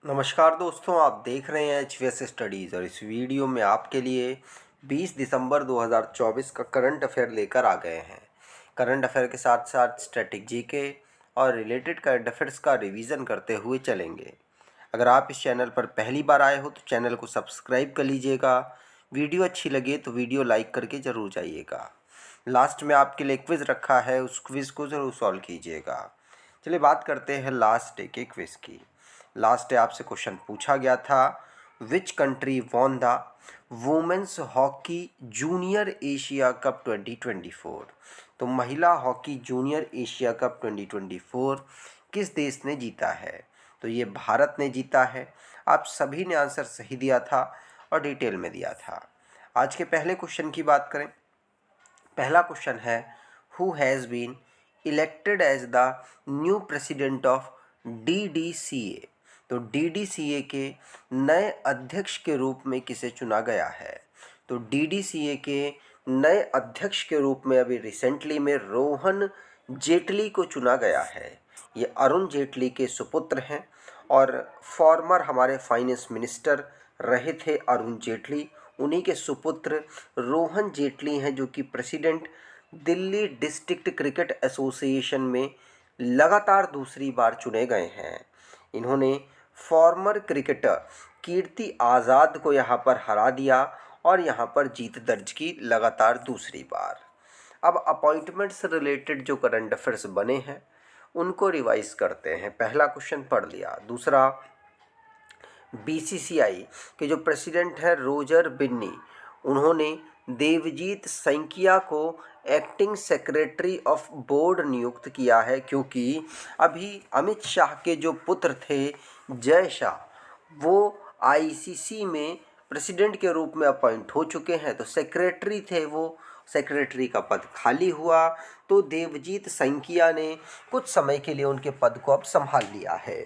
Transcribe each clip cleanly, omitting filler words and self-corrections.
नमस्कार दोस्तों, आप देख रहे हैं एच स्टडीज़ और इस वीडियो में आपके लिए 20 दिसंबर 2024 का करंट अफेयर लेकर आ गए हैं। करंट अफेयर के साथ साथ स्ट्रेटेजी के और रिलेटेड करंट अफेयर्स का रिवीजन करते हुए चलेंगे। अगर आप इस चैनल पर पहली बार आए हो तो चैनल को सब्सक्राइब कर लीजिएगा। वीडियो अच्छी लगे तो वीडियो लाइक करके ज़रूर जाइएगा। लास्ट में आपके लिए क्विज़ रखा है, उस क्विज़ को ज़रूर सॉल्व कीजिएगा। चलिए बात करते हैं लास्ट डे के क्विज़ की। लास्ट डे आपसे क्वेश्चन पूछा गया था, which country won the women's hockey junior Asia cup 2024। तो महिला हॉकी जूनियर एशिया कप 2024 किस देश ने जीता है? तो ये भारत ने जीता है। आप सभी ने आंसर सही दिया था और डिटेल में दिया था। आज के पहले क्वेश्चन की बात करें। पहला क्वेश्चन है, who has been elected as the new president of DDCA। तो DDCA के नए अध्यक्ष के रूप में किसे चुना गया है? तो DDCA के नए अध्यक्ष के रूप में अभी रिसेंटली में रोहन जेटली को चुना गया है। ये अरुण जेटली के सुपुत्र हैं और फॉर्मर हमारे फाइनेंस मिनिस्टर रहे थे अरुण जेटली। उन्हीं के सुपुत्र रोहन जेटली हैं जो कि president Delhi district cricket association में लगातार दूसरी बार चुने गए हैं। इन्होंने फॉर्मर क्रिकेटर कीर्ति आज़ाद को यहाँ पर हरा दिया और यहाँ पर जीत दर्ज की लगातार दूसरी बार। अब अपॉइंटमेंट से रिलेटेड जो करंट अफेयर्स बने हैं उनको रिवाइज करते हैं। पहला क्वेश्चन पढ़ लिया। दूसरा, BCCI के जो प्रेसिडेंट हैं रोजर बिन्नी, उन्होंने देवजीत सैंकिया को एक्टिंग सेक्रेटरी ऑफ बोर्ड नियुक्त किया है, क्योंकि अभी अमित शाह के जो पुत्र थे जय शाह, वो ICC में प्रेसिडेंट के रूप में अपॉइंट हो चुके हैं। तो सेक्रेटरी थे वो, सेक्रेटरी का पद खाली हुआ तो देवजीत सैंकिया ने कुछ समय के लिए उनके पद को अब संभाल लिया है।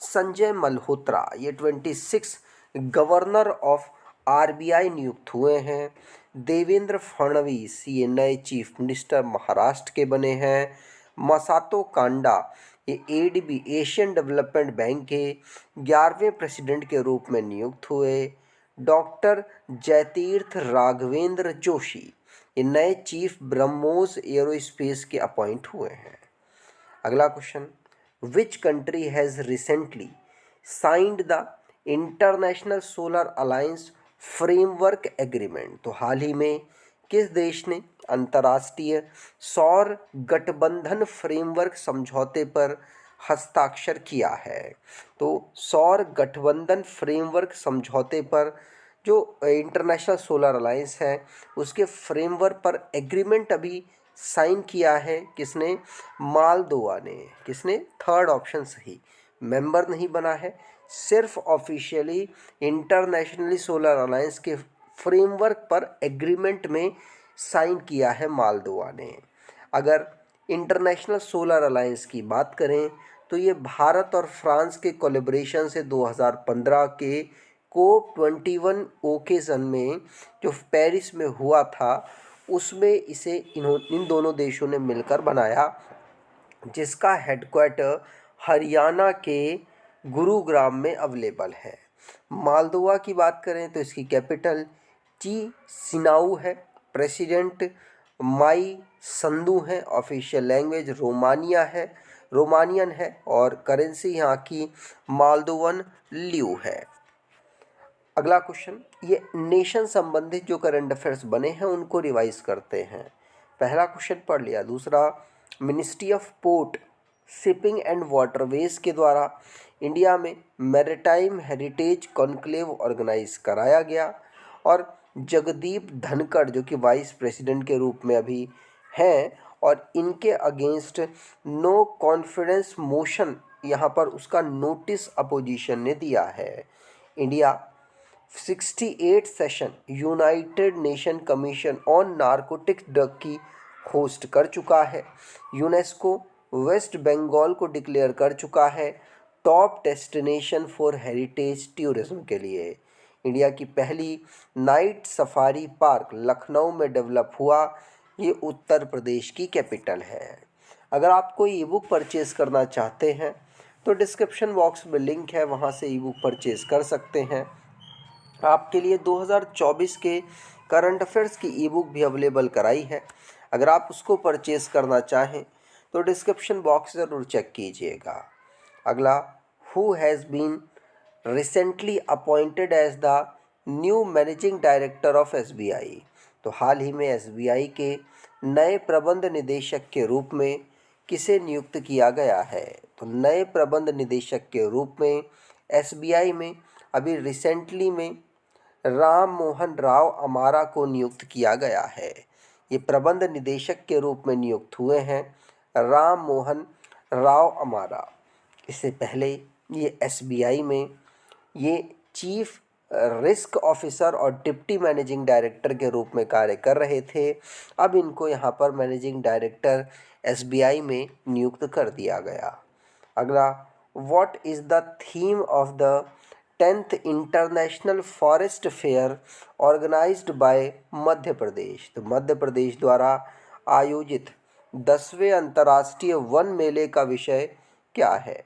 संजय मल्होत्रा ये 26 गवर्नर ऑफ RBI नियुक्त हुए हैं। देवेंद्र फडणवीस ये नए चीफ मिनिस्टर महाराष्ट्र के बने हैं। मसातो कांडा ये ADB एशियन डेवलपमेंट बैंक के 11वें प्रेसिडेंट के रूप में नियुक्त हुए। डॉक्टर जयतीर्थ राघवेंद्र जोशी ये नए चीफ ब्रह्मोस एरोस्पेस के अपॉइंट हुए हैं। अगला question, which country has recently signed the international solar alliance framework agreement. तो हाल ही में किस देश ने अंतर्राष्ट्रीय सौर गठबंधन फ्रेमवर्क समझौते पर हस्ताक्षर किया है? तो सौर गठबंधन फ्रेमवर्क समझौते पर जो इंटरनेशनल सोलर अलायंस है उसके फ्रेमवर्क पर एग्रीमेंट अभी साइन किया है किसने? मालदोवा ने। किसने? थर्ड ऑप्शन सही। मेंबर नहीं बना है, सिर्फ ऑफिशियली इंटरनेशनली सोलर अलायंस के फ्रेमवर्क पर एग्रीमेंट में साइन किया है मालदोवा ने। अगर इंटरनेशनल सोलर अलायंस की बात करें तो ये भारत और फ्रांस के कोलैबोरेशन से 2015 के COP21 ओकेज़न में जो पेरिस में हुआ था उसमें इसे इन दोनों देशों ने मिलकर बनाया, जिसका हेडक्वार्टर हरियाणा के गुरुग्राम में अवेलेबल है। मालदोवा की बात करें तो इसकी कैपिटल चिसिनाऊ है। प्रेसिडेंट माई संदू हैं। ऑफिशियल लैंग्वेज रोमानियन है और करेंसी यहाँ की मालदोवन ल्यू है। अगला क्वेश्चन, ये नेशन संबंधित जो करंट अफेयर्स बने हैं उनको रिवाइज करते हैं। पहला क्वेश्चन पढ़ लिया। दूसरा, ministry of port shipping and waterways के द्वारा इंडिया में मैरीटाइम हेरिटेज कॉन्क्लेव ऑर्गेनाइज कराया गया और जगदीप धनखड़ जो कि वाइस प्रेसिडेंट के रूप में अभी हैं और इनके अगेंस्ट नो कॉन्फिडेंस मोशन यहाँ पर उसका नोटिस अपोजिशन ने दिया है। India 68 session United nation commission on narcotics drug की होस्ट कर चुका है। यूनेस्को वेस्ट बंगाल को डिक्लेयर कर चुका है top destination for heritage tourism के लिए। इंडिया की पहली नाइट सफारी पार्क लखनऊ में डेवलप हुआ। ये उत्तर प्रदेश की कैपिटल है। अगर आप कोई ई बुक परचेज़ करना चाहते हैं तो डिस्क्रिप्शन बॉक्स में लिंक है, वहाँ से ई बुक परचेज़ कर सकते हैं। आपके लिए 2024 के करंट अफेयर्स की ई बुक भी अवेलेबल कराई है। अगर आप उसको परचेज़ करना चाहें तो डिस्क्रिप्शन बॉक्स ज़रूर चेक कीजिएगा। अगला, who has been recently appointed as the new managing director of SBI. तो हाल ही में एसबीआई के नए प्रबंध निदेशक के रूप में किसे नियुक्त किया गया है? तो नए प्रबंध निदेशक के रूप में एसबीआई में अभी रिसेंटली में राम मोहन राव अमारा को नियुक्त किया गया है। ये प्रबंध निदेशक के रूप में नियुक्त हुए हैं राम मोहन राव अमारा। इससे पहले ये एसबीआई में ये चीफ रिस्क ऑफिसर और डिप्टी मैनेजिंग डायरेक्टर के रूप में कार्य कर रहे थे। अब इनको यहाँ पर मैनेजिंग डायरेक्टर एसबीआई में नियुक्त कर दिया गया। अगला, what is the theme of the 10th international forest fair organized by Madhya Pradesh. तो मध्य प्रदेश द्वारा आयोजित 10वें अंतर्राष्ट्रीय वन मेले का विषय क्या है?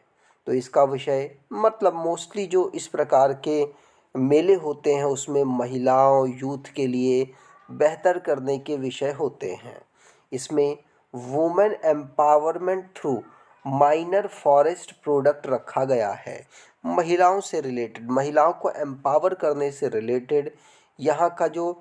तो इसका विषय मतलब मोस्टली जो इस प्रकार के मेले होते हैं उसमें महिलाओं, यूथ के लिए बेहतर करने के विषय होते हैं। इसमें women empowerment through minor forest product रखा गया है। महिलाओं से रिलेटेड, महिलाओं को एम्पावर करने से रिलेटेड यहाँ का जो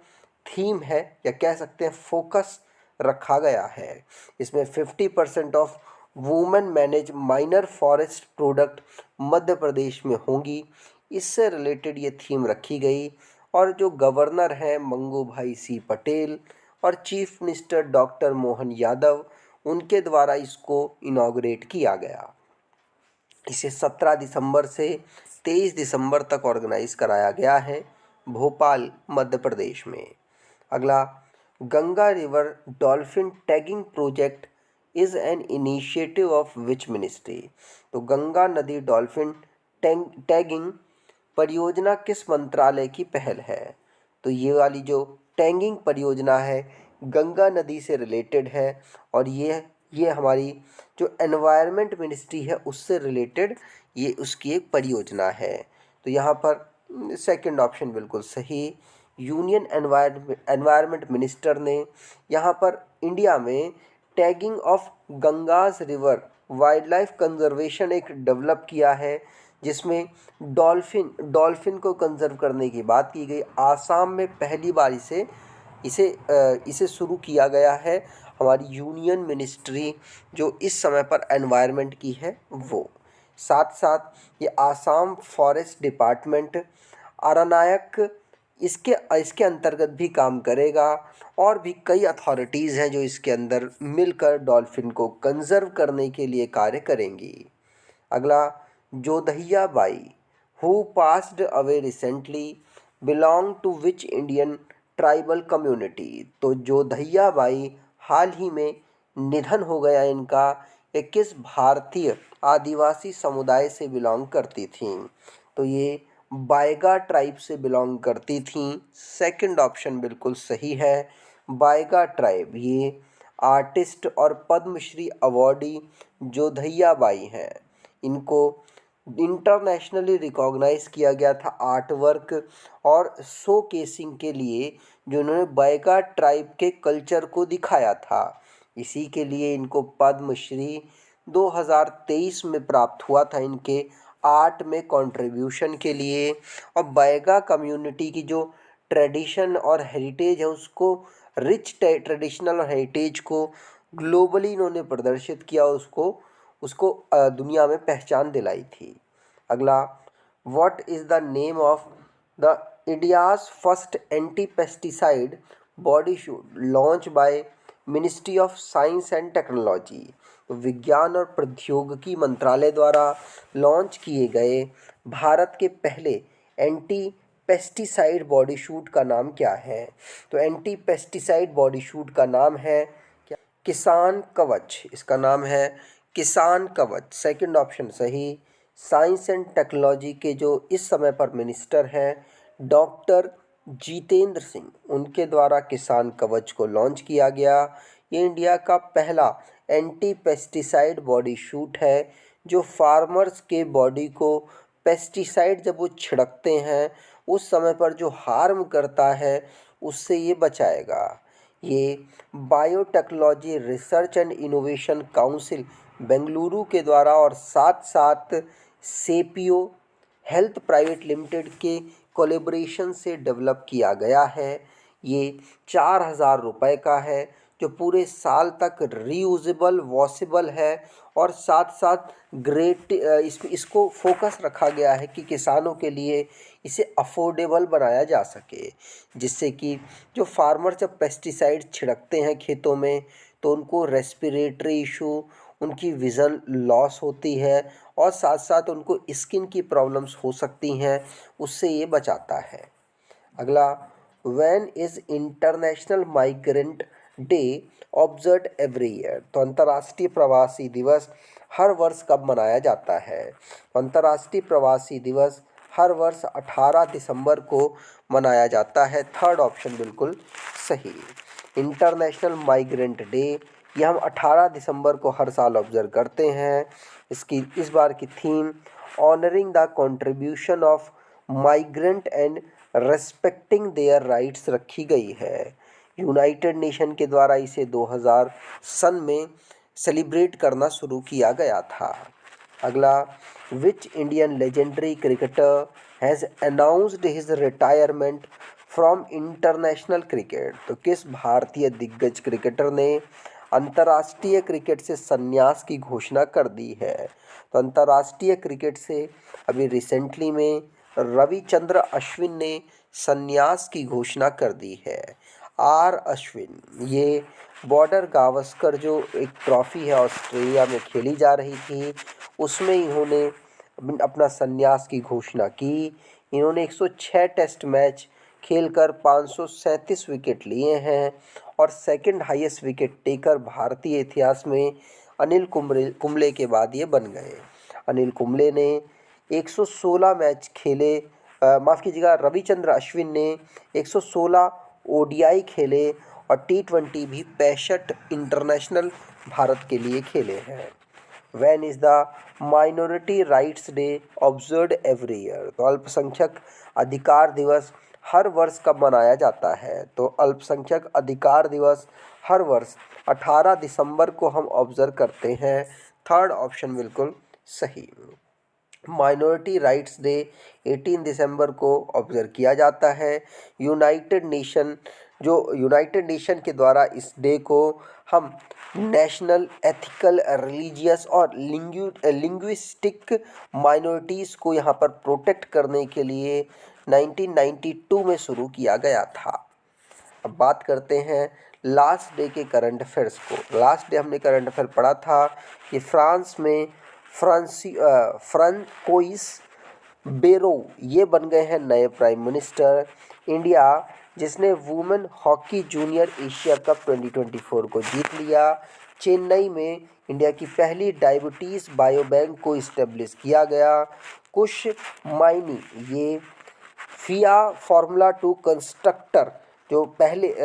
थीम है या कह सकते हैं फोकस रखा गया है। इसमें 50% of women manage minor forest product Madhya Pradesh में होंगी। इससे रिलेटेड ये थीम रखी गई और जो गवर्नर हैं मंगू भाई सी पटेल और chief minister doctor Mohan Yadav, उनके द्वारा इसको इनॉग्रेट किया गया। इसे 17 दिसंबर से 23 दिसंबर तक ऑर्गेनाइज कराया गया है भोपाल मध्य प्रदेश में। अगला, Ganga river dolphin tagging project is an initiative of which ministry. तो गंगा नदी डॉल्फिन टैगिंग परियोजना किस मंत्रालय की पहल है? तो ये वाली जो टैगिंग परियोजना है गंगा नदी से रिलेटेड है और ये हमारी जो एनवायरनमेंट मिनिस्ट्री है उससे रिलेटेड ये उसकी एक परियोजना है। तो यहाँ पर सेकंड ऑप्शन बिल्कुल सही, यूनियन एनवायरनमेंट मिनिस्टर ने यहाँ पर इंडिया में tagging of Ganga's river wildlife conservation एक डेवलप किया है, जिसमें डॉल्फिन को कंजर्व करने की बात की गई। आसाम में पहली बार इसे शुरू किया गया है हमारी यूनियन मिनिस्ट्री जो इस समय पर एनवायरनमेंट की है वो। साथ साथ ये आसाम फॉरेस्ट डिपार्टमेंट अरनायक इसके अंतर्गत भी काम करेगा और भी कई अथॉरिटीज़ हैं जो इसके अंदर मिलकर डॉल्फिन को कंजर्व करने के लिए कार्य करेंगी। अगला, Jodhaiya Bai who passed away recently belong to which Indian tribal community. तो जोधैया बाई हाल ही में निधन हो गया इनका, ये किस भारतीय आदिवासी समुदाय से बिलोंग करती थीं? तो ये बायगा ट्राइब से बिलोंग करती थीं। सेकंड ऑप्शन बिल्कुल सही है, बायगा ट्राइब। ये आर्टिस्ट और पद्मश्री अवॉर्डी जोधैया बाई हैं। इनको इंटरनेशनली रिकॉग्नाइज किया गया था आर्ट वर्क और शो केसिंग के लिए, जो इन्होंने बायगा ट्राइब के कल्चर को दिखाया था। इसी के लिए इनको पद्मश्री 2023 में प्राप्त हुआ था इनके आर्ट में कंट्रीब्यूशन के लिए। और बायगा कम्युनिटी की जो ट्रेडिशन और हेरिटेज है उसको, रिच ट्रेडिशनल और हेरिटेज को ग्लोबली इन्होंने प्रदर्शित किया और उसको दुनिया में पहचान दिलाई थी। अगला, what is the name of the India's first anti pesticide body shoot launch by ministry of science and technology. तो विज्ञान और प्रौद्योगिकी मंत्रालय द्वारा लॉन्च किए गए भारत के पहले एंटी पेस्टिसाइड बॉडी शूट का नाम क्या है? तो एंटी पेस्टिसाइड बॉडी शूट का नाम है क्या? किसान कवच। इसका नाम है किसान कवच। सेकंड ऑप्शन सही। साइंस एंड टेक्नोलॉजी के जो इस समय पर मिनिस्टर हैं डॉक्टर जितेंद्र सिंह, उनके द्वारा किसान कवच को लॉन्च किया गया। ये इंडिया का पहला एंटी पेस्टिसाइड बॉडी शूट है जो फार्मर्स के बॉडी को पेस्टिसाइड जब वो छिड़कते हैं उस समय पर जो हार्म करता है उससे ये बचाएगा। ये biotechnology research and innovation council Bengaluru के द्वारा और साथ साथ सेपियो हेल्थ प्राइवेट लिमिटेड के कोलेब्रेशन से डेवलप किया गया है। ये 4,000 रुपये का है जो पूरे साल तक रीयूजेबल वॉशेबल है और साथ साथ इसको फोकस रखा गया है कि किसानों के लिए इसे अफोर्डेबल बनाया जा सके, जिससे कि जो फार्मर जब पेस्टिसाइड छिड़कते हैं खेतों में तो उनको रेस्पिरेटरी इशू, उनकी विज़न लॉस होती है और साथ साथ उनको स्किन की प्रॉब्लम्स हो सकती हैं, उससे ये बचाता है। अगला, when is international migrant day observed every year? तो अंतर्राष्ट्रीय प्रवासी दिवस हर वर्ष कब मनाया जाता है? तो अंतर्राष्ट्रीय प्रवासी दिवस हर वर्ष 18 दिसंबर को मनाया जाता है। थर्ड ऑप्शन बिल्कुल सही। इंटरनेशनल माइग्रेंट डे ये हम 18 दिसंबर को हर साल ऑब्जर्व करते हैं। इस बार की theme honouring the contribution of migrant and respecting their rights रखी गई है। यूनाइटेड नेशन के द्वारा इसे 2000 सन में सेलिब्रेट करना शुरू किया गया था। अगला, which Indian legendary cricketer has announced his retirement from international cricket? तो किस भारतीय दिग्गज क्रिकेटर ने अंतर्राष्ट्रीय क्रिकेट से संन्यास की घोषणा कर दी है? तो अंतर्राष्ट्रीय क्रिकेट से अभी रिसेंटली में रविचंद्र अश्विन ने संन्यास की घोषणा कर दी है। आर अश्विन, ये बॉर्डर गावस्कर जो एक ट्रॉफी है ऑस्ट्रेलिया में खेली जा रही थी उसमें इन्होंने अपना संन्यास की घोषणा की। इन्होंने 106 टेस्ट मैच खेलकर 537 विकेट लिए हैं और सेकंड हाईएस्ट विकेट टेकर भारतीय इतिहास में अनिल कुंबले के बाद ये बन गए। अनिल कुंबले ने 116 मैच खेले, माफ़ कीजिएगा, रविचंद्र अश्विन ने 116 ओडीआई खेले और T20 भी 65 इंटरनेशनल भारत के लिए खेले हैं। When is the minority rights day observed every year? तो अल्पसंख्यक अधिकार दिवस हर वर्ष कब मनाया जाता है? तो अल्पसंख्यक अधिकार दिवस हर वर्ष 18 दिसंबर को हम ऑब्जर्व करते हैं। थर्ड ऑप्शन बिल्कुल सही। माइनॉरिटी राइट्स डे 18 दिसंबर को ऑब्जर्व किया जाता है। यूनाइटेड नेशन के द्वारा इस डे को हम नेशनल एथिकल रिलीजियस और लिंग्विस्टिक माइनॉरिटीज़ को यहाँ पर प्रोटेक्ट करने के लिए 1992 में शुरू किया गया था। अब बात करते हैं लास्ट डे के करंट अफेयर्स को। लास्ट डे हमने करंट अफेयर पढ़ा था कि फ्रांस में फ्रांकोइस बेरो ये बन गए हैं नए प्राइम मिनिस्टर। इंडिया जिसने women hockey junior Asia cup 2024 को जीत लिया। चेन्नई में इंडिया की पहली डायबिटीज़ बायोबैंक को इस्टेब्लिश किया गया। कुश माइनी ये फिया फार्मूला 2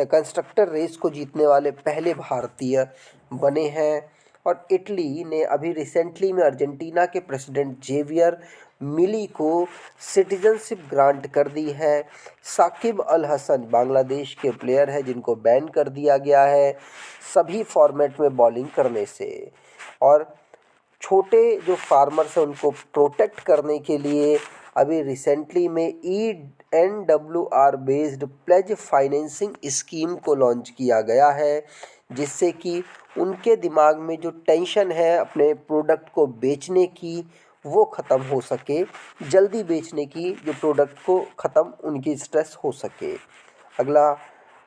कंस्ट्रक्टर रेस को जीतने वाले पहले भारतीय बने हैं। और इटली ने अभी रिसेंटली में अर्जेंटीना के प्रेसिडेंट जेवियर मिली को सिटीजनशिप ग्रांट कर दी है। साकिब अल हसन बांग्लादेश के प्लेयर है जिनको बैन कर दिया गया है सभी फॉर्मेट में बॉलिंग करने से। और छोटे जो फार्मर्स हैं उनको प्रोटेक्ट करने के लिए अभी रिसेंटली में ENWR based pledge financing scheme को लॉन्च किया गया है, जिससे कि उनके दिमाग में जो टेंशन है अपने प्रोडक्ट को बेचने की वो ख़त्म हो सके, जल्दी बेचने की जो प्रोडक्ट को ख़त्म उनकी स्ट्रेस हो सके। अगला,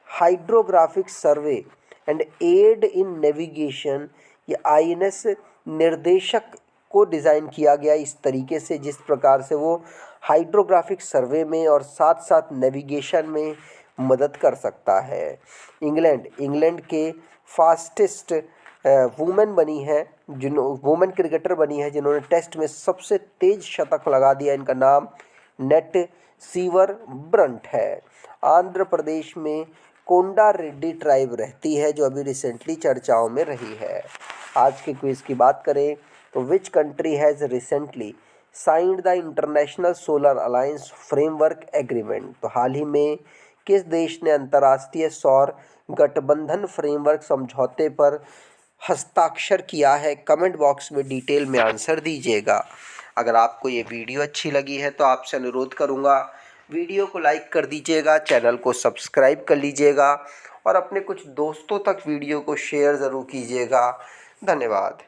hydrographic survey and aid in navigation, ये INS निर्देशक को डिज़ाइन किया गया इस तरीके से जिस प्रकार से वो हाइड्रोग्राफिक सर्वे में और साथ साथ नेविगेशन में मदद कर सकता है। इंग्लैंड के फास्टेस्ट वुमेन क्रिकेटर बनी है जिन्होंने टेस्ट में सबसे तेज शतक लगा दिया। इनका नाम नेट सीवर ब्रंट है। आंध्र प्रदेश में कोंडा रेड्डी ट्राइब रहती है जो अभी रिसेंटली चर्चाओं में रही है। आज के क्विज़ की बात करें तो which country has recently signed the international solar alliance framework agreement. तो हाल ही में किस देश ने अंतर्राष्ट्रीय सौर गठबंधन फ्रेमवर्क समझौते पर हस्ताक्षर किया है? कमेंट बॉक्स में डिटेल में आंसर दीजिएगा। अगर आपको ये वीडियो अच्छी लगी है तो आपसे अनुरोध करूँगा वीडियो को लाइक कर दीजिएगा, चैनल को सब्सक्राइब कर लीजिएगा और अपने कुछ दोस्तों तक वीडियो को शेयर ज़रूर कीजिएगा। धन्यवाद।